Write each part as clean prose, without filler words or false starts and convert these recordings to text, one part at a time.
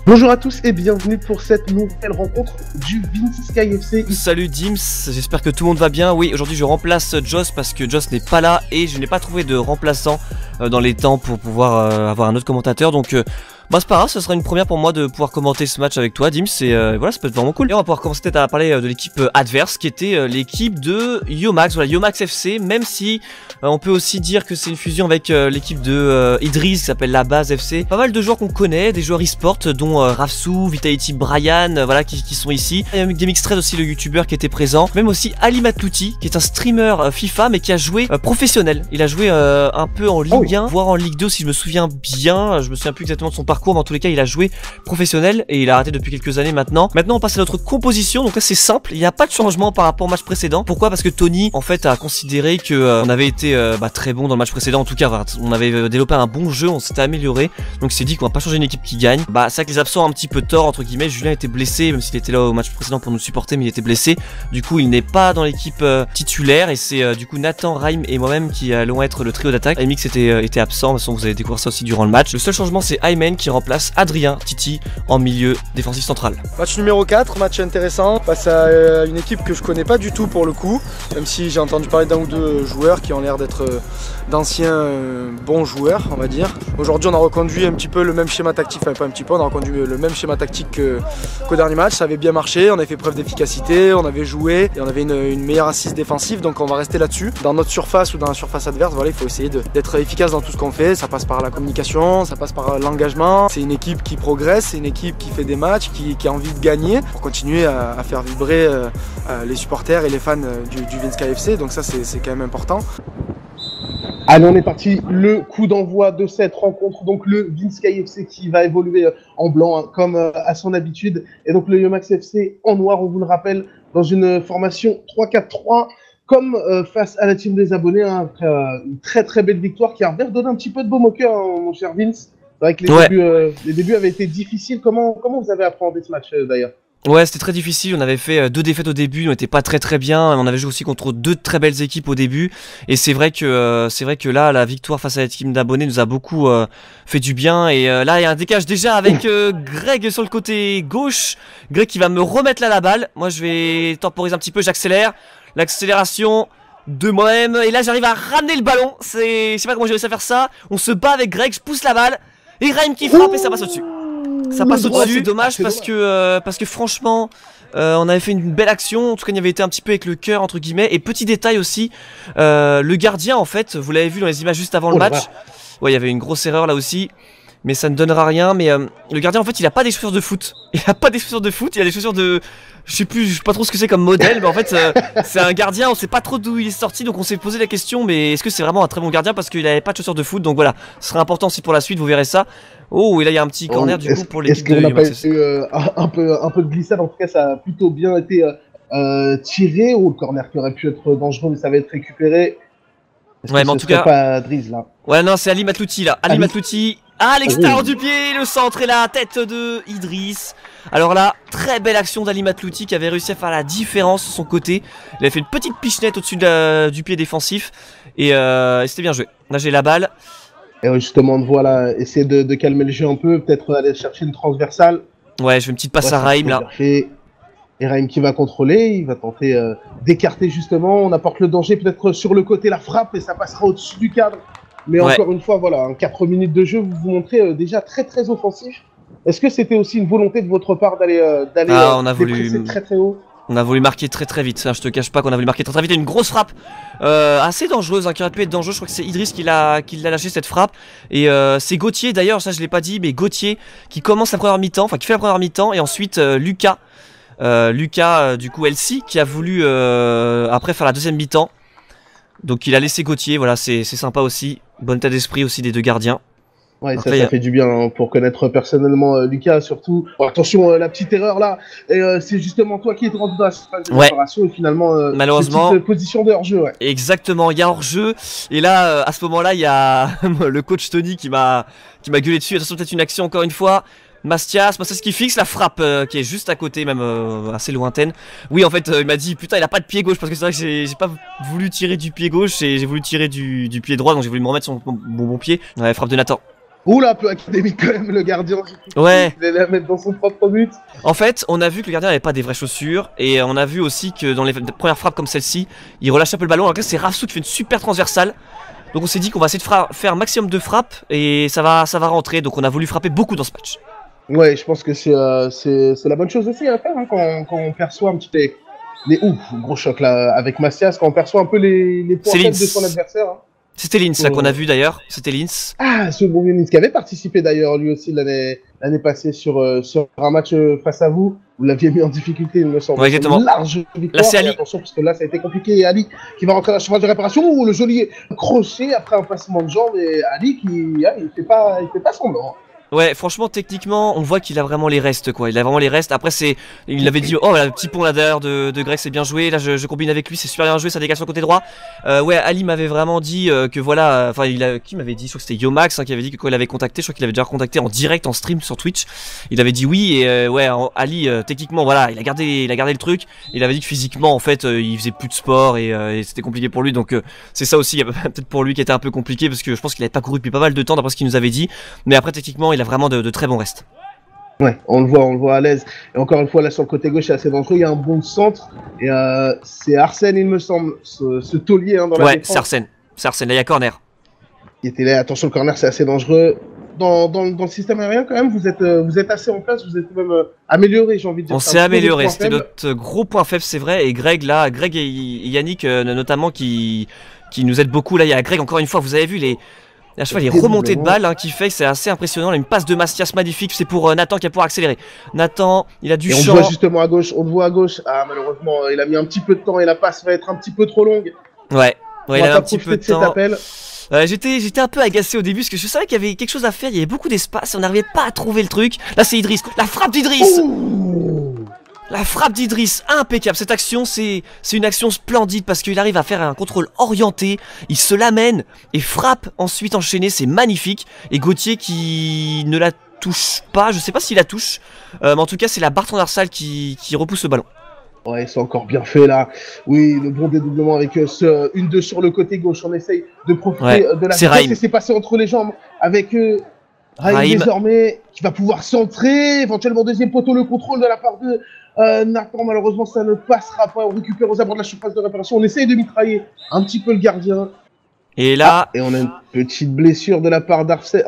Bonjour à tous et bienvenue pour cette nouvelle rencontre du Vinsky FC. Salut Dims, j'espère que tout le monde va bien. Oui, aujourd'hui je remplace Joss parce que Joss n'est pas là et je n'ai pas trouvé de remplaçant dans les temps pour pouvoir avoir un autre commentateur. Donc bah c'est pas grave, ce sera une première pour moi de pouvoir commenter ce match avec toi Dims et voilà, ça peut être vraiment cool. Et on va pouvoir commencer peut-être à parler de l'équipe adverse qui était l'équipe de Yomax, voilà, Yomax FC, même si on peut aussi dire que c'est une fusion avec l'équipe de Idriss qui s'appelle la Base FC. Pas mal de joueurs qu'on connaît, des joueurs e-sport dont Rafsou, Vitality Brian, voilà qui sont ici. Il y a GameXtrade aussi, le youtubeur qui était présent, même aussi Ali Matlouti qui est un streamer FIFA mais qui a joué professionnel. Il a joué un peu en Ligue 1, voire en Ligue 2 si je me souviens bien, je me souviens plus exactement de son parcours, mais en tous les cas il a joué professionnel et il a arrêté depuis quelques années maintenant. Maintenant on passe à notre composition, donc là c'est simple, il n'y a pas de changement par rapport au match précédent. Pourquoi? Parce que Tony en fait a considéré que on avait été très bon dans le match précédent, en tout cas on avait développé un bon jeu, on s'était amélioré, donc il s'est dit qu'on va pas changer une équipe qui gagne. Bah c'est vrai que les absents ont un petit peu tort entre guillemets, Julien était blessé, même s'il était là au match précédent pour nous supporter, mais il était blessé, du coup il n'est pas dans l'équipe titulaire et c'est du coup Nathan, Raim et moi-même qui allons être le trio d'attaque. Amix était absent, de toute façon vous allez découvrir ça aussi durant le match. Le seul changement c'est Ayman qui remplace Adrien Titi en milieu défensif central. Match numéro 4, match intéressant face à une équipe que je connais pas du tout pour le coup, même si j'ai entendu parler d'un ou deux joueurs qui ont l'air d'être d'anciens bons joueurs on va dire. Aujourd'hui on a reconduit un petit peu le même schéma tactique, enfin pas un petit peu, on a reconduit le même schéma tactique qu'au dernier match. Ça avait bien marché, on avait fait preuve d'efficacité, on avait joué et on avait une meilleure assise défensive, donc on va rester là-dessus. Dans notre surface ou dans la surface adverse, voilà, il faut essayer d'être efficace dans tout ce qu'on fait. Ça passe par la communication, ça passe par l'engagement. C'est une équipe qui progresse, c'est une équipe qui fait des matchs, qui a envie de gagner pour continuer à faire vibrer les supporters et les fans du Vinsky FC, donc ça c'est quand même important. Allez, on est parti, le coup d'envoi de cette rencontre, donc le Vinsky FC qui va évoluer en blanc, hein, comme à son habitude, et donc le Yomax FC en noir, on vous le rappelle, dans une formation 3-4-3, comme face à la team des abonnés, hein, après une très belle victoire qui a redonné un petit peu de baume au cœur, hein, mon cher Vince. C'est vrai que les débuts avaient été difficiles. Comment vous avez appréhendé ce match d'ailleurs? Ouais, c'était très difficile, on avait fait 2 défaites au début, on n'était pas très bien, on avait joué aussi contre 2 très belles équipes au début, et c'est vrai que là, la victoire face à la team d'abonnés nous a beaucoup fait du bien, et là il y a un décalage déjà avec Greg sur le côté gauche, Greg qui va me remettre là la balle, moi je vais temporiser un petit peu, j'accélère, l'accélération de moi-même, et là j'arrive à ramener le ballon, je sais pas comment j'ai réussi à faire ça, on se bat avec Greg, je pousse la balle, et Raim qui frappe et ça passe au-dessus. Ça passe au-dessus, c'est dommage parce que franchement on avait fait une belle action, en tout cas on y avait été un petit peu avec le cœur entre guillemets. Et petit détail aussi, le gardien en fait, vous l'avez vu dans les images juste avant le match, ouais il y avait une grosse erreur là aussi, mais ça ne donnera rien. Mais le gardien en fait il a pas des chaussures de foot, il a pas des chaussures de foot, il a des chaussures de... Je sais pas trop ce que c'est comme modèle, mais en fait c'est un gardien, on sait pas trop d'où il est sorti, donc on s'est posé la question, mais est-ce que c'est vraiment un très bon gardien parce qu'il avait pas de chaussures de foot, donc voilà, ce sera important aussi pour la suite, vous verrez ça. Oh, et là il y a un petit corner du coup pour l'équipe de Yomax. Est-ce qu'on n'a pas eu un peu de glissade? En tout cas ça a plutôt bien été tiré, ou le corner qui aurait pu être dangereux mais ça va être récupéré. Ouais, mais en tout cas pas Driz là. Ouais non, c'est Ali Matlouti là, Ali Matlouti à l'extérieur du pied, le centre et la tête de Idriss. Alors là, très belle action d'Ali Matlouti qui avait réussi à faire la différence de son côté. Il a fait une petite pichenette au-dessus du pied défensif et c'était bien joué. Là j'ai la balle. Et justement, voilà, essayer de calmer le jeu un peu, peut-être aller chercher une transversale. Ouais, je fais une petite passe à Raim là. Et Raim qui va contrôler, il va tenter d'écarter justement, on apporte le danger peut-être sur le côté, la frappe, et ça passera au-dessus du cadre. Mais encore une fois, voilà, en 4 minutes de jeu, vous vous montrez déjà très offensif. Est-ce que c'était aussi une volonté de votre part d'aller on a voulu très haut? On a voulu marquer très vite, ça, je te cache pas qu'on a voulu marquer très vite. Et une grosse frappe assez dangereuse, hein, qui aurait pu être dangereuse. Je crois que c'est Idriss qui l'a lâché cette frappe. Et c'est Gauthier d'ailleurs, ça je l'ai pas dit, mais Gauthier qui commence la première mi-temps, enfin qui fait la première mi-temps. Et ensuite Lucas du coup Elsie qui a voulu après faire la deuxième mi-temps. Donc il a laissé Gauthier, voilà, c'est sympa aussi. Bonne état d'esprit aussi des deux gardiens. Ouais, après, ça fait du bien hein, pour connaître personnellement Lucas surtout. Bon, attention, la petite erreur là, et c'est justement toi qui es rendu dans la phase de préparation et finalement malheureusement petite position de hors-jeu. Ouais. Exactement, il y a hors-jeu et là à ce moment-là il y a le coach Tony qui m'a gueulé dessus. Attention, peut-être une action encore une fois. Mastias qui fixe la frappe qui est juste à côté, même assez lointaine. Oui, en fait, il m'a dit putain, il a pas de pied gauche parce que c'est vrai que j'ai pas voulu tirer du pied gauche et j'ai voulu tirer du pied droit, donc j'ai voulu me remettre sur mon bon pied. Ouais, frappe de Nathan. Oula, un peu académique quand même, le gardien. Ouais. Il allait la mettre dans son propre but. En fait, on a vu que le gardien n'avait pas des vraies chaussures. Et on a vu aussi que dans les premières frappes comme celle-ci, il relâche un peu le ballon. Alors que là, c'est Rafsou qui fait une super transversale. Donc on s'est dit qu'on va essayer de faire un maximum de frappes. Et ça va rentrer. Donc on a voulu frapper beaucoup dans ce match. Ouais, je pense que c'est la bonne chose aussi à faire hein, quand on perçoit un petit peu gros choc là avec Macias, quand on perçoit un peu les points faibles de son adversaire. Hein. C'était Linz là qu'on a vu d'ailleurs, c'était Linz. Ah, ce bon Linz qui avait participé d'ailleurs lui aussi l'année passée sur un match face à vous. Vous l'aviez mis en difficulté, il me semble. Ouais, exactement. Une large victoire. Là, c'est Ali. Attention, parce que là, ça a été compliqué. Et Ali qui va rentrer dans la surface de réparation. Ouh, le joli crochet après un passement de jambes. Et Ali il fait pas semblant. Ouais, franchement, techniquement, on voit qu'il a vraiment les restes, quoi. Il a vraiment les restes. Après, il avait dit, oh, le petit pont là d'ailleurs de Greg, c'est bien joué. Là, je combine avec lui, c'est super bien joué, ça dégage sur le côté droit. Ouais, Ali m'avait vraiment dit que voilà, enfin, qui m'avait dit, je crois que c'était Yomax hein, qui avait dit que quand il avait contacté, je crois qu'il avait déjà contacté en direct, en stream sur Twitch. Il avait dit oui, et ouais, Ali, techniquement, voilà, il a gardé le truc. Il avait dit que physiquement, en fait, il faisait plus de sport et c'était compliqué pour lui. Donc, c'est ça aussi, peut-être pour lui qui était un peu compliqué parce que je pense qu'il avait pas couru depuis pas mal de temps d'après ce qu'il nous avait dit. Mais après, techniquement, il a vraiment de très bons restes. Ouais, on le voit à l'aise. Et encore une fois, là sur le côté gauche, c'est assez dangereux. Il y a un bon centre. Et c'est Arsène, il me semble, ce taulier hein, dans la défense. Ouais, c'est Arsène. Là, il y a corner. Il était là. Attention, le corner, c'est assez dangereux. Dans le système aérien, quand même, vous êtes assez en place. Vous êtes même amélioré, j'ai envie de dire. On s'est amélioré. C'était notre gros point faible, c'est vrai. Et Greg et Yannick, notamment, qui nous aident beaucoup. Là, il y a Greg, encore une fois, vous avez vu à chaque fois, les remontées de balles qu'il fait, c'est assez impressionnant. Là, une passe de Macias magnifique, c'est pour Nathan qui va pouvoir accélérer. Nathan, il a du champ. On le voit justement à gauche, Ah, malheureusement, il a mis un petit peu de temps et la passe va être un petit peu trop longue. Ouais, il a un petit peu de temps. J'étais un peu agacé au début parce que je savais qu'il y avait quelque chose à faire, il y avait beaucoup d'espace et on n'arrivait pas à trouver le truc. Là, c'est Idriss, la frappe d'Idriss. La frappe d'Idriss, impeccable. Cette action, c'est une action splendide parce qu'il arrive à faire un contrôle orienté. Il se l'amène et frappe ensuite enchaîné. C'est magnifique. Et Gauthier qui ne la touche pas. Je sais pas s'il la touche. Mais en tout cas, c'est la barre transversale qui repousse le ballon. Ouais, c'est encore bien fait là. Oui, le bon dédoublement avec ce 1-2 sur le côté gauche. On essaye de profiter de la vitesse et c'est passé entre les jambes avec Raïm désormais qui va pouvoir centrer. Éventuellement deuxième poteau, le contrôle de la part de Nathan. Malheureusement, ça ne passera pas. On récupère aux abords de la surface de réparation. On essaye de mitrailler un petit peu le gardien. Et là... et on a une petite blessure de la part d'Arsène.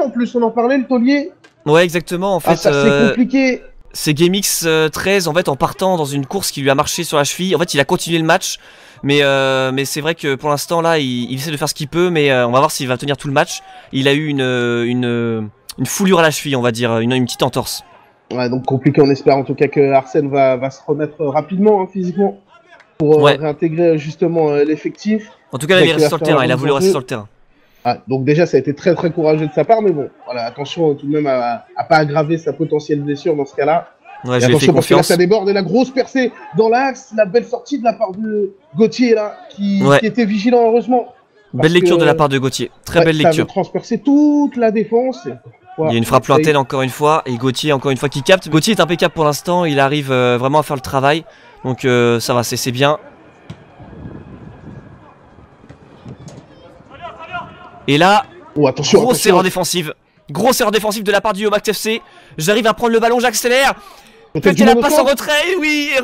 En plus, on en parlait, le taulier. Ouais, exactement. En fait, ça c'est compliqué. C'est GameX 13 en fait en partant dans une course qui lui a marché sur la cheville. En fait il a continué le match mais c'est vrai que pour l'instant là il essaie de faire ce qu'il peut mais on va voir s'il va tenir tout le match. Il a eu une foulure à la cheville on va dire, une petite entorse. Ouais donc compliqué, on espère en tout cas que Arsène va se remettre rapidement hein, physiquement pour réintégrer justement l'effectif. En tout cas là, il est resté sur le terrain, il a voulu rester sur le terrain. Ah, donc déjà ça a été très très courageux de sa part mais bon voilà attention tout de même à pas aggraver sa potentielle blessure dans ce cas là. Ouais, j'ai fait confiance. Parce que là, ça déborde et la grosse percée dans l'axe, la belle sortie de la part de Gauthier là qui était vigilant heureusement. Belle lecture de la part de Gauthier, très belle lecture. Ça a transpercé toute la défense. Il y a une frappe lointaine encore une fois et Gauthier encore une fois qui capte. Gauthier est impeccable pour l'instant, il arrive vraiment à faire le travail donc ça va, c'est bien. Et là, grosse erreur défensive. Grosse erreur défensive de la part du Yomax FC. J'arrive à prendre le ballon, j'accélère. Faites la passe en retrait, oui. Et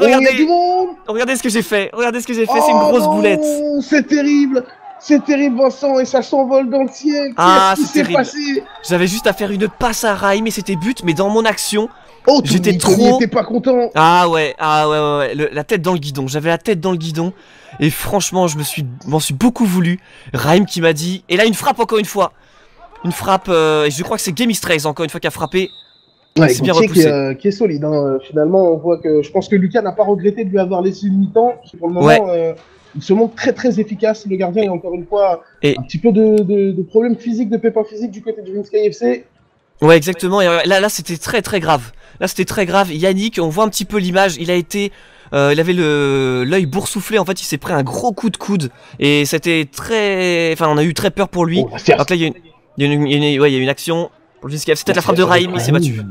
regardez ce que j'ai fait. Regardez ce que j'ai fait, c'est une grosse boulette. C'est terrible. C'est terrible Vincent et ça s'envole dans le ciel. Ah, c'est terrible. J'avais juste à faire une passe à Raïm et c'était but, mais dans mon action, j'étais trop. T'es pas content. Ah ouais. La tête dans le guidon. J'avais la tête dans le guidon et franchement, m'en suis beaucoup voulu. Raïm qui m'a dit. Et là, une frappe encore une fois. Une frappe, et je crois que c'est Game 13 encore une fois qui a frappé. Ouais, c'est bien repoussé. Qui est solide. Hein. Finalement, on voit que je pense que Lucas n'a pas regretté de lui avoir laissé une mi-temps. Pour le moment, il se montre très très efficace. Le gardien, il y a encore une fois un petit peu de problèmes physiques, de pépins physiques du côté du Vince KFC. Ouais, exactement. Et là c'était très très grave. Là, c'était très grave. Yannick, on voit un petit peu l'image. Il avait l'œil boursouflé. En fait, il s'est pris un gros coup de coude. Et c'était très. Enfin, on a eu très peur pour lui. Donc là, il y a une action pour le Vince KFC. C'est peut-être la frappe de Raïm, il s'est battu.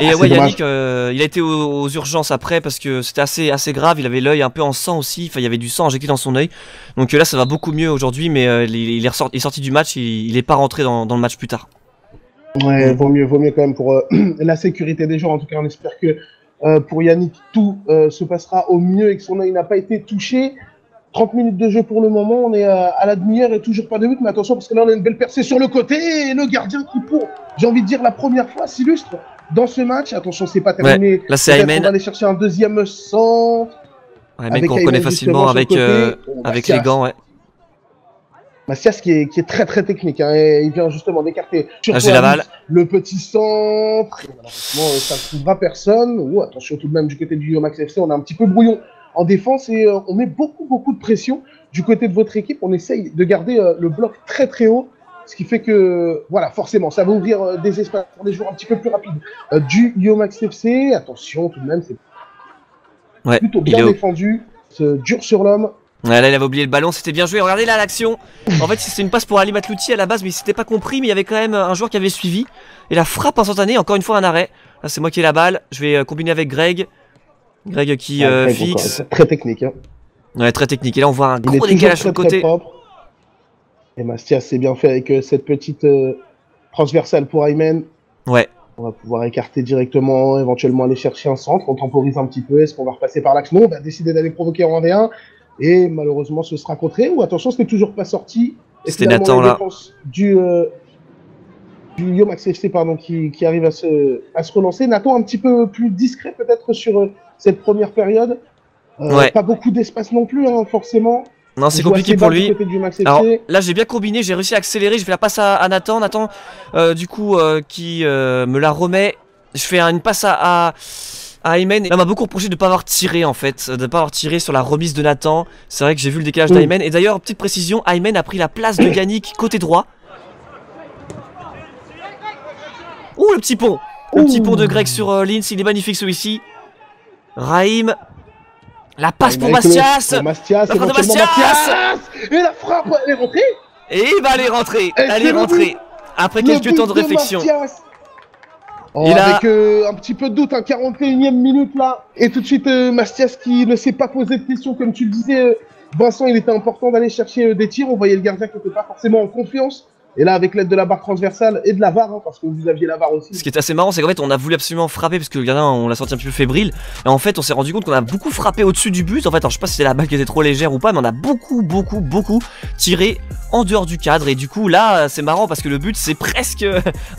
Et c'est ouais, Yannick, dommage. il a été aux urgences après parce que c'était assez grave. Il avait l'œil un peu en sang aussi. Enfin, il y avait du sang injecté dans son œil. Donc là, ça va beaucoup mieux aujourd'hui. Mais il est sorti du match. Il est pas rentré dans le match plus tard. Ouais, vaut mieux quand même pour la sécurité des joueurs. En tout cas, on espère que pour Yannick, tout se passera au mieux et que son œil n'a pas été touché. 30 minutes de jeu pour le moment, on est à la demi-heure et toujours pas de but, mais attention parce que là on a une belle percée sur le côté et le gardien qui pour, j'ai envie de dire la première fois, s'illustre dans ce match. Attention, c'est pas terminé. Ouais, là c'est Aymen. On va aller chercher un deuxième centre. Ouais, mec qu'on reconnaît facilement avec les gants, ouais. Mastias qui est très très technique, hein, et il vient justement d'écarter j'ai la balle. Le petit centre. Malheureusement, ça ne trouvera personne. Oh, attention tout de même du côté du Yomax FC, on a un petit peu brouillon en défense et on met beaucoup de pression du côté de votre équipe. On essaye de garder le bloc très très haut, ce qui fait que voilà, forcément ça va ouvrir des espaces pour des joueurs un petit peu plus rapides du Yomax FC. Attention tout de même, c'est plutôt bien défendu, dur sur l'homme. Ouais, là il avait oublié le ballon, c'était bien joué. Regardez là l'action. En fait c'était une passe pour Ali Matlouti à la base, mais il s'était pas compris, mais il y avait quand même un joueur qui avait suivi. Et la frappe instantanée, encore une fois un arrêt. Là c'est moi qui ai la balle, je vais combiner avec Greg qui fixe. Très technique. Hein. Ouais, très technique. Et là on voit un gros décalage sur le côté. Propre. Et Mastias s'est bien fait avec cette petite transversale pour Aymen. Ouais. On va pouvoir écarter directement, éventuellement aller chercher un centre. On temporise un petit peu. Est-ce qu'on va repasser par l'axe? Non, on va décider d'aller provoquer en 1v1. Et malheureusement, ce sera contré. Ou attention, c'était toujours pas sorti. C'était Nathan là. Du Yomax FC pardon, qui arrive à se relancer. Nathan un petit peu plus discret peut-être sur cette première période. Ouais. Pas beaucoup d'espace non plus, hein, forcément. Non, c'est compliqué pour lui. Alors là, j'ai bien combiné, j'ai réussi à accélérer. Je fais la passe à Nathan. Nathan, du coup, qui me la remet. Je fais une passe à Aymen. Il m'a beaucoup reproché de ne pas avoir tiré en fait, de ne pas avoir tiré sur la remise de Nathan. C'est vrai que j'ai vu le décalage d'Aymen. Et d'ailleurs, petite précision, Aymen a pris la place de Yannick côté droit. Ouh, le petit pont. Le petit pont de Greg sur Linz, il est magnifique celui-ci. Raïm. La passe pour Mastias. La frappe de Mastias. Et la frappe, elle est rentrée. Et bah elle est rentrée. Elle est rentrée. Après quelques temps de réflexion. Oh, avec un petit peu de doute, 41e minute là. Et tout de suite, Mastias qui ne s'est pas posé de questions, comme tu le disais, Vincent, il était important d'aller chercher des tirs. On voyait le gardien qui n'était pas forcément en confiance. Et là, avec l'aide de la barre transversale et de la VAR, hein, parce que vous aviez la VAR aussi. Ce qui est assez marrant, c'est qu'en fait, on a voulu absolument frapper parce que le gardien, on l'a senti un petit peu fébrile. Et en fait, on s'est rendu compte qu'on a beaucoup frappé au-dessus du but. En fait, alors, je sais pas si c'est la balle qui était trop légère ou pas, mais on a beaucoup tiré en dehors du cadre. Et du coup, là, c'est marrant parce que le but, c'est presque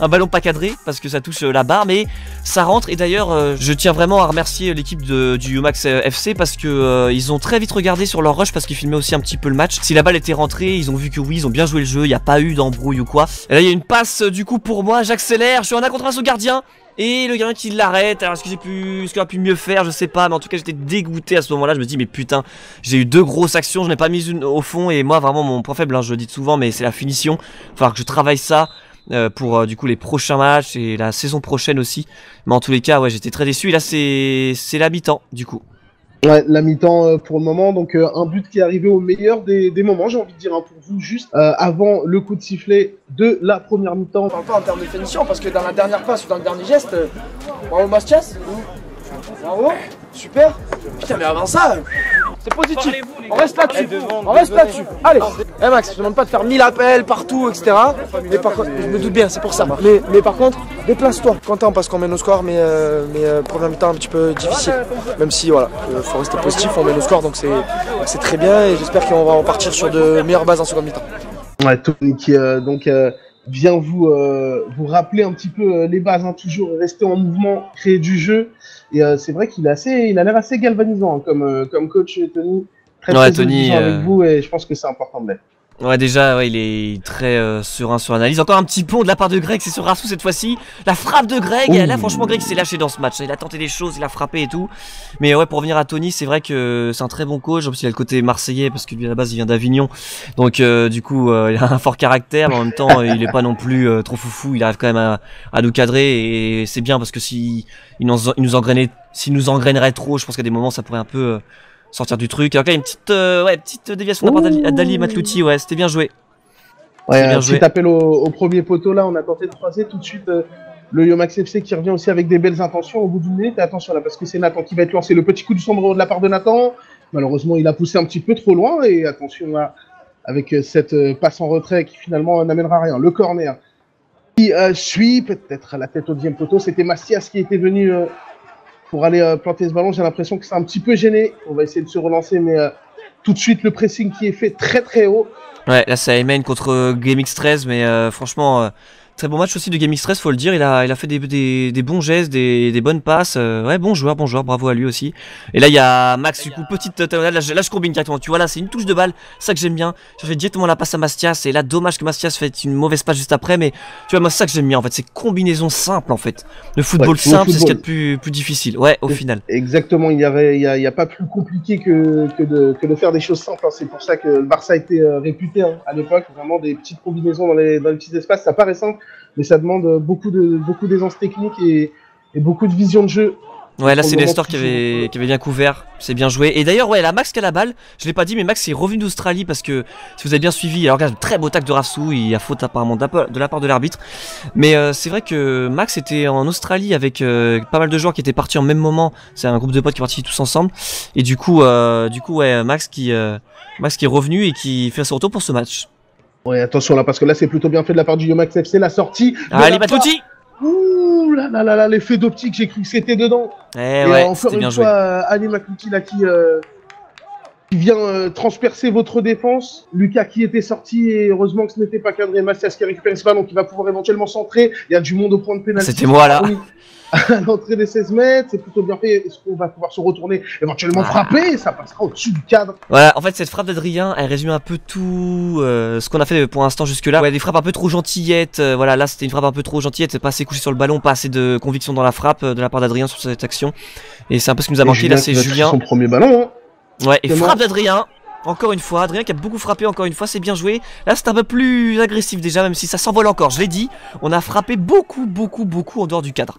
un ballon pas cadré parce que ça touche la barre, mais ça rentre. Et d'ailleurs, je tiens vraiment à remercier l'équipe du Yomax FC parce que ils ont très vite regardé sur leur rush parce qu'ils filmaient aussi un petit peu le match. Si la balle était rentrée, ils ont vu que oui, ils ont bien joué le jeu. Il n'y a pas eu d'embrouille ou quoi. Et là il y a une passe du coup pour moi, j'accélère, je suis en un contre un au gardien. Et le gardien qui l'arrête. Alors est-ce qu'il aurait pu mieux faire, je sais pas. Mais en tout cas j'étais dégoûté à ce moment là. Je me dis mais putain, j'ai eu deux grosses actions, je n'ai pas mis une au fond. Et moi vraiment mon point faible, hein, je le dis souvent, mais c'est la finition. Il va falloir que je travaille ça pour du coup les prochains matchs et la saison prochaine aussi. Mais en tous les cas ouais, j'étais très déçu. Et là c'est la mi-temps du coup. Ouais, la mi-temps pour le moment, donc un but qui est arrivé au meilleur des moments, j'ai envie de dire, hein, pour vous, juste avant le coup de sifflet de la première mi-temps. On parle pas en termes de finition, parce que dans la dernière passe ou dans le dernier geste, bravo Mastias, bravo, super. Putain, mais avant ça, c'est positif, on reste là-dessus, on reste là-dessus. Allez, Max, je te demande pas de faire 1000 appels partout, etc. Mais par contre, je me doute bien, c'est pour ça. Mais par contre, déplace-toi. Content parce qu'on mène au score, mais première mi-temps un petit peu difficile. Même si, voilà, faut rester positif, on mène au score, donc c'est très bien. Et j'espère qu'on va repartir sur de meilleures bases en seconde mi-temps. Ouais, Tony qui vient vous rappeler un petit peu les bases, hein, toujours rester en mouvement, créer du jeu. Et c'est vrai qu'il a l'air assez galvanisant, hein, comme coach, Tony. Très Tony avec vous, et je pense que c'est important de l'être. Ouais déjà ouais, il est très serein sur l'analyse. Encore un petit pont de la part de Greg, c'est sur Rassou cette fois-ci. La frappe de Greg, et là franchement Greg s'est lâché dans ce match. Il a tenté des choses, il a frappé et tout. Mais ouais, pour revenir à Tony, c'est vrai que c'est un très bon coach. En plus il a le côté marseillais parce que lui à la base il vient d'Avignon. Donc du coup il a un fort caractère, mais en même temps il est pas non plus trop foufou. Il arrive quand même à nous cadrer, et c'est bien parce que s'il nous engrainerait trop, je pense qu'à des moments ça pourrait un peu sortir du truc. Alors là, il y a une petite déviation de la part d'Ali Matlouti, ouais, c'était bien joué. Ouais, un petit appel au premier poteau là, on a tenté de croiser tout de suite Le Yomax FC qui revient aussi avec des belles intentions au bout d'une minute. Et attention là, parce que c'est Nathan qui va être lancé. Le petit coup du sombre de la part de Nathan. Malheureusement, il a poussé un petit peu trop loin. Et attention là, avec cette passe en retrait qui finalement n'amènera rien. Le corner qui suit peut-être la tête au deuxième poteau. C'était Mastias qui était venu pour aller planter ce ballon. J'ai l'impression que c'est un petit peu gêné. On va essayer de se relancer, mais tout de suite le pressing qui est fait très très haut. Ouais, là c'est Ayman contre GameX13, mais franchement, très bon match aussi de GameX13, faut le dire. Il a fait des bons gestes, des bonnes passes. Ouais, bon joueur, bravo à lui aussi. Et là il y a Max, du coup, petite talonnade. Là je combine directement. Tu vois, là c'est une touche de balle, ça que j'aime bien. Je fais directement la passe à Mastias. Et là, dommage que Mastias fait une mauvaise passe juste après, mais tu vois, moi c'est ça que j'aime bien en fait. C'est combinaison simple en fait. Le football simple, c'est ce qu'il y a de plus difficile. Ouais, au final. Exactement, il y a pas plus compliqué que de faire des choses simples. Hein. C'est pour ça que le Barça était réputé à l'époque. Vraiment des petites combinaisons dans les petits espaces. Ça paraît simple, mais ça demande beaucoup d'aisance technique et beaucoup de vision de jeu. Ouais, là c'est Nestor qui avait bien couvert, c'est bien joué. Et d'ailleurs, ouais, la Max qui a la balle, je l'ai pas dit, mais Max est revenu d'Australie parce que si vous avez bien suivi, alors regarde, très beau tacle de Rafsou, il y a faute apparemment de la part de l'arbitre. Mais c'est vrai que Max était en Australie avec pas mal de joueurs qui étaient partis en même moment. C'est un groupe de potes qui est parti tous ensemble. Et du coup, ouais, Max qui est revenu et qui fait son retour pour ce match. Ouais, attention là, parce que là c'est plutôt bien fait de la part du Yomax FC, la sortie. Ali Batouti. Ouh là, l'effet d'optique, j'ai cru que c'était dedans. Et ouais, encore une fois, Ali Maklouti là qui vient transpercer votre défense. Lucas qui était sorti et heureusement que ce n'était pas cadré. Mastias qui a récupéré ce ballon, qui va pouvoir éventuellement centrer. Il y a du monde au point de pénalty. C'était moi là. À l'entrée des 16 mètres, c'est plutôt bien fait. Est-ce qu'on va pouvoir se retourner, éventuellement frapper? Ça passera au-dessus du cadre. Voilà, en fait, cette frappe d'Adrien, elle résume un peu tout ce qu'on a fait pour l'instant jusque-là. Ouais, des frappes un peu trop gentillettes. Voilà, là, c'était une frappe un peu trop gentillette. C'est pas assez couché sur le ballon, pas assez de conviction dans la frappe de la part d'Adrien sur cette action. Et c'est un peu ce qui nous a manqué. Là, c'est Julien. Son premier ballon. Hein. Ouais, et frappe d'Adrien. Encore une fois, Adrien qui a beaucoup frappé, encore une fois, c'est bien joué. Là, c'est un peu plus agressif déjà, même si ça s'envole encore. Je l'ai dit, on a frappé beaucoup en dehors du cadre.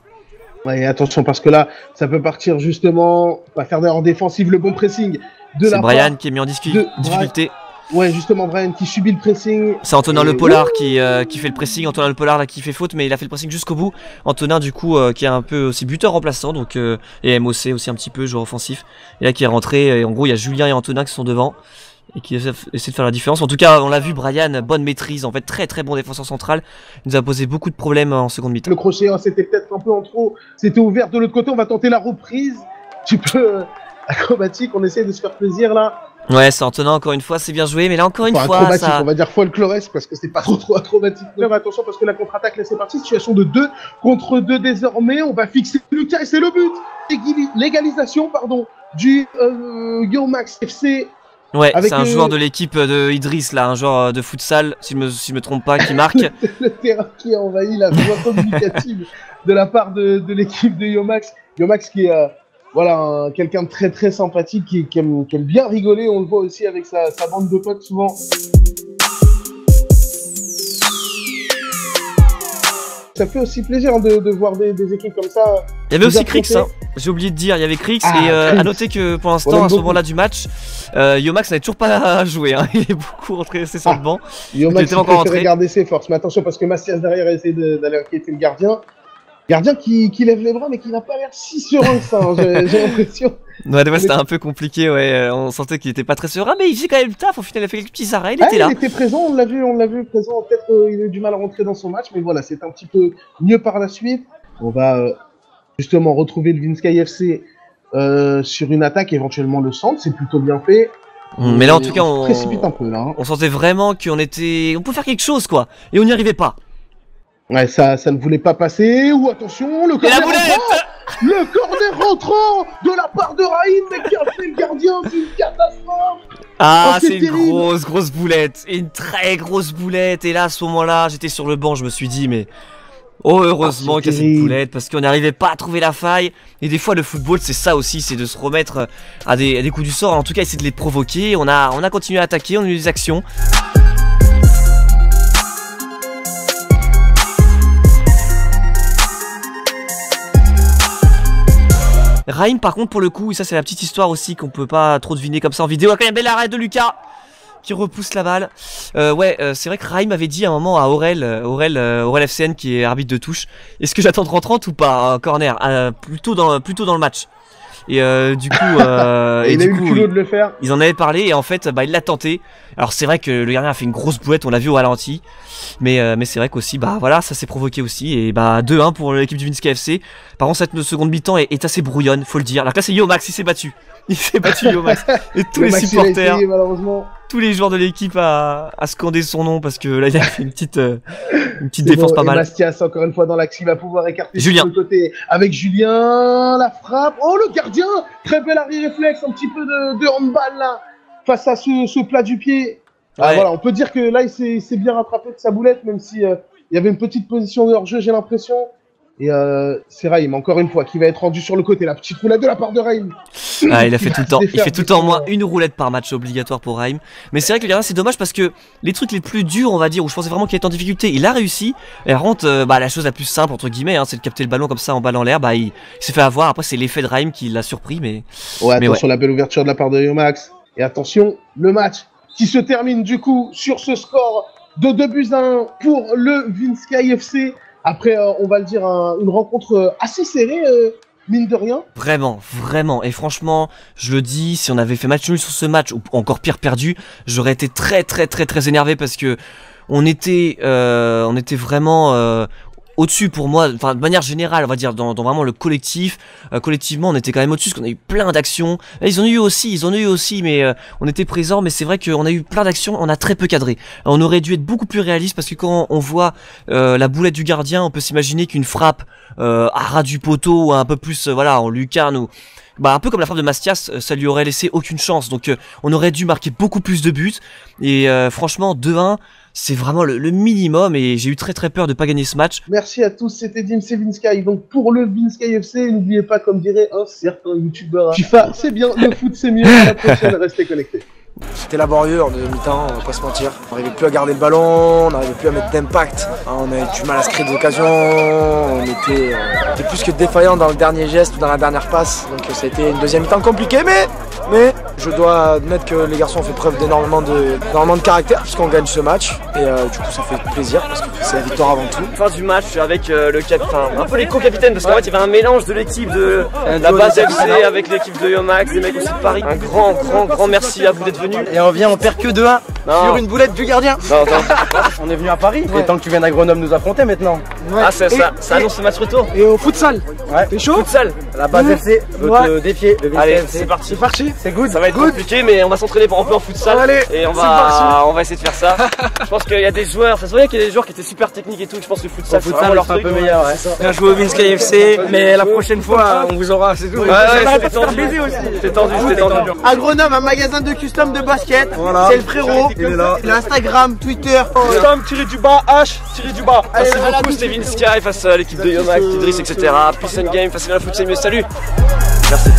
Ouais, attention parce que là, ça peut partir justement, on va faire en défensive le bon pressing de la Brian qui est mis en difficulté. Ouais, justement, Brian qui subit le pressing. C'est Antonin Le Pollard qui fait le pressing. Antonin Le Pollard là qui fait faute, mais il a fait le pressing jusqu'au bout. Antonin du coup qui est un peu aussi buteur remplaçant, donc et MOC aussi un petit peu joueur offensif. Et là qui est rentré. Et en gros, il y a Julien et Antonin qui sont devant et qui essaient de faire la différence. En tout cas, on l'a vu, Brian, bonne maîtrise, en fait très bon défenseur central. Il nous a posé beaucoup de problèmes en seconde mi-temps. Le crochet, hein, c'était peut-être un peu en trop. C'était ouvert de l'autre côté. On va tenter la reprise. Un petit peu acrobatique. On essaie de se faire plaisir là. Ouais, c'est Antonin encore une fois, c'est bien joué, mais là encore une fois, acrobatique, ça... on va dire folkloresque parce que c'est pas trop acrobatique. Mais attention parce que la contre-attaque, là c'est parti, situation de 2 contre 2 désormais, on va fixer Lucas et c'est le but. L'égalisation, du Yomax FC. Ouais, c'est un joueur de l'équipe de Idriss là, un joueur de futsal, si je me trompe pas, qui marque. Le terrain qui a envahi la voie communicative de la part de l'équipe de Yomax. Yomax qui est... Voilà, quelqu'un de très sympathique qui aime bien rigoler, on le voit aussi avec sa bande de potes souvent. Ça fait aussi plaisir hein, de voir des équipes comme ça. Il y avait aussi Crix, hein. J'ai oublié de dire, il y avait Crix et à noter que pour l'instant, à ce moment-là du match, Yomax n'avait toujours pas joué, hein. Il est beaucoup resté sur le banc. Yomax il préférait garder ses forces, mais attention parce que Mastias derrière a essayé d'aller inquiéter le gardien. Gardien qui lève les bras mais qui n'a pas l'air si serein que ça, hein, j'ai l'impression. Ouais, c'était un peu compliqué, ouais. On sentait qu'il était pas très serein, mais il faisait quand même le taf. Au final, il a fait quelques petits arrêts, il était là. Il était présent, on l'a vu présent. Peut-être qu'il a eu du mal à rentrer dans son match, mais voilà, c'est un petit peu mieux par la suite. On va justement retrouver le Vinsky FC sur une attaque, éventuellement le centre, c'est plutôt bien fait. Mais là, en tout cas, on précipite un peu là. Hein. On sentait vraiment on pouvait faire quelque chose, quoi. Et on n'y arrivait pas. Ouais, ça ne voulait pas passer. Ou attention, le corner rentrant, le corner rentrant de la part de Raïm, mais qui a fait le gardien, c'est une catastrophe. Ah, c'est une grosse boulette, une très grosse boulette. Et là, à ce moment-là, j'étais sur le banc, je me suis dit, mais oh, heureusement qu'il y a cette boulette, parce qu'on n'arrivait pas à trouver la faille. Et des fois, le football, c'est ça aussi, c'est de se remettre à des coups du sort. En tout cas, essayer de les provoquer. On a continué à attaquer, on a eu des actions. Raïm par contre pour le coup, et ça c'est la petite histoire aussi qu'on peut pas trop deviner comme ça en vidéo, quand même bel arrêt de Lucas qui repousse la balle. C'est vrai que Raïm avait dit à un moment à Aurel FCN qui est arbitre de touche, est-ce que j'attends 30-30 ou pas, corner, plutôt dans le match. Et du coup, il a eu le culot de le faire. Ils en avaient parlé et en fait, il l'a tenté. Alors c'est vrai que le gardien a fait une grosse boulette, on l'a vu au ralenti. Mais c'est vrai qu'aussi, voilà, ça s'est provoqué aussi. Et 2-1 pour l'équipe du Vince KFC. Par contre, cette seconde mi-temps est assez brouillonne, faut le dire. Alors là, c'est Yomax, il s'est battu. Yomax. Et tous les supporters, essayé, malheureusement. tous les joueurs de l'équipe à scander son nom parce que là, il a fait une petite défense pas mal. Bastias, encore une fois dans l'axe, il va pouvoir écarter Julien. sur le côté avec Julien. La frappe. Oh, le gardien. Très bel arrêt réflexe, un petit peu de handball là, face à ce plat du pied. Ouais. Voilà, on peut dire que là, il s'est bien rattrapé de sa boulette, même si il y avait une petite position de hors-jeu, j'ai l'impression. Et c'est Raïm, encore une fois, qui va être rendu sur le côté. La petite roulette de la part de Raïm. Ah, il a fait tout le temps. Il fait tout le temps au moins une roulette par match obligatoire pour Raïm. Mais c'est vrai que le gardien, c'est dommage parce que les trucs les plus durs, on va dire, où je pensais vraiment qu'il était en difficulté, il a réussi. Et par contre, la chose la plus simple, entre guillemets, c'est de capter le ballon comme ça en balle en l'air. Il s'est fait avoir. Après, c'est l'effet de Raïm qui l'a surpris. Mais attention, la belle ouverture de la part de Yomax. Et attention, le match qui se termine du coup sur ce score de 2-1 pour le Vince KFC. Après, on va le dire, une rencontre assez serrée, mine de rien. Vraiment. Et franchement, je le dis, si on avait fait match nul sur ce match, ou encore pire perdu, j'aurais été très énervé parce que on était vraiment au-dessus pour moi, enfin de manière générale, on va dire dans vraiment le collectif. Collectivement, on était quand même au-dessus parce qu'on a eu plein d'actions. Ils en ont eu aussi, mais on était présents. Mais c'est vrai qu'on a eu plein d'actions, on a très peu cadré. On aurait dû être beaucoup plus réaliste parce que quand on voit la boulette du gardien, on peut s'imaginer qu'une frappe à ras du poteau ou un peu plus, en lucarne ou un peu comme la frappe de Mastias, ça lui aurait laissé aucune chance. Donc on aurait dû marquer beaucoup plus de buts. Et franchement, 2-1. C'est vraiment le minimum et j'ai eu très peur de pas gagner ce match. Merci à tous, c'était Dim, c'est Vinsky. Donc pour le Vince KFC, n'oubliez pas, comme dirait un certain youtubeur, FIFA, c'est bien, le foot c'est mieux, à la prochaine, restez connectés. C'était laborieux en deuxième mi-temps, on va pas se mentir. On n'arrivait plus à garder le ballon, on n'arrivait plus à mettre d'impact. On avait du mal à se créer des occasions, on était plus que défaillant dans le dernier geste ou dans la dernière passe. Donc ça a été une deuxième mi-temps compliquée, mais je dois admettre que les garçons ont fait preuve d'énormément de caractère puisqu'on gagne ce match. Et du coup ça fait plaisir parce que c'est la victoire avant tout. Fin du match avec un peu les co-capitaines parce qu'en fait il y avait un mélange de l'équipe de la base FC avec l'équipe de Yomax, des mecs aussi de Paris. Un grand merci à vous d'être venus. Et on revient que 2-1 sur une boulette du gardien. Non. On est venu à Paris, il est temps que tu viennes à Grenoble nous affronter maintenant. Ouais. Ah ça annonce le match retour. Et au futsal. Ouais. T'es chaud? Futsal. La base FC veut te défier. Allez, c'est parti. C'est good. Ça va être compliqué mais on va s'entraîner pour un peu en futsal. Allez, et on va essayer de faire ça. Je pense qu'il y a des joueurs, ça se voyait qu'il y a des joueurs qui étaient super techniques et tout. Je pense que le futsal c'est vraiment leur truc. Un peu meilleur, ouais. Bien joué au Vince KFC, mais la prochaine fois on vous aura, c'est tout. C'était tendu. C'était tendu. À Grenoble, un magasin de custom de basket. Voilà. C'est le frérot. Il est là. L'Instagram, Twitter. Custom-H-. Merci beaucoup, c'était Vince Sky face à l'équipe de Yomax, Idriss, etc. Peace and game, face à la foot, c'est mieux. Salut. Merci.